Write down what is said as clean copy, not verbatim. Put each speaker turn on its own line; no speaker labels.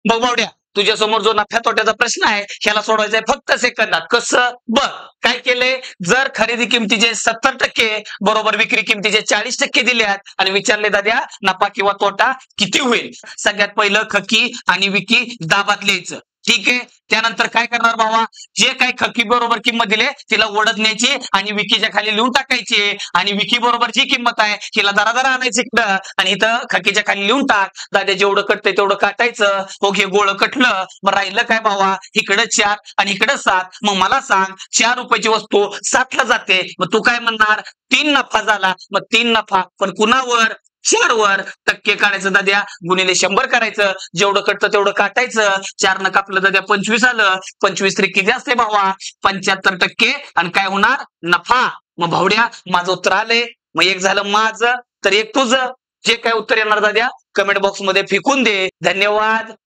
बघ बावड्या, तुझ्या समोर जो नफ्या तोट्याचा प्रश्न आहे ह्याला सोडवायचा आहे फक्त सेकंदात. कसं बघ, काय केलंय, जर खरेदी किमतीचे 70% बरोबर विक्री किमतीचे 40% दिल्यात आणि विचारले दाद्या नफा किंवा तोटा किती होईल. सगळ्यात पहिलं खकी आणि विकी दाबात लिहायचं. ठीक आहे. त्यानंतर काय करणार भावा, जे काही खकी बरोबर किंमत दिली तिला ओढत न्यायची आणि विकीच्या खाली लिहून टाकायची आणि विकी बरोबर जी किंमत आहे तिला दरा आणायची इकडं आणि इथं खकीच्या खाली लिहून टाक. दादा जेवढं कटतंय तेवढं काटायचं. हो घे गोळ कटलं, मग राहिलं काय भावा, इकडं 4 आणि इकडं 7. मग मला सांग, 4 रुपयाची वस्तू 7 ला जाते, मग तू काय म्हणणार, 3 नफा झाला. मग 3 नफा पण कुणावर, 4 वर. टक्के काढायचं दाद्या, गुणिले 100 करायचं. जेवढं कटतं तेवढं काटायचं. 4 न कापलं दाद्या 25 आलं. 25 त्रिक किती असते भावा, 75% आणि काय होणार, नफा. मग भावड्या माझं उत्तर आलंय. मग एक झालं माझं, तर एक तुझं. जे काय उत्तर येणार दाद्या कमेंट बॉक्स मध्ये फेकून दे. धन्यवाद.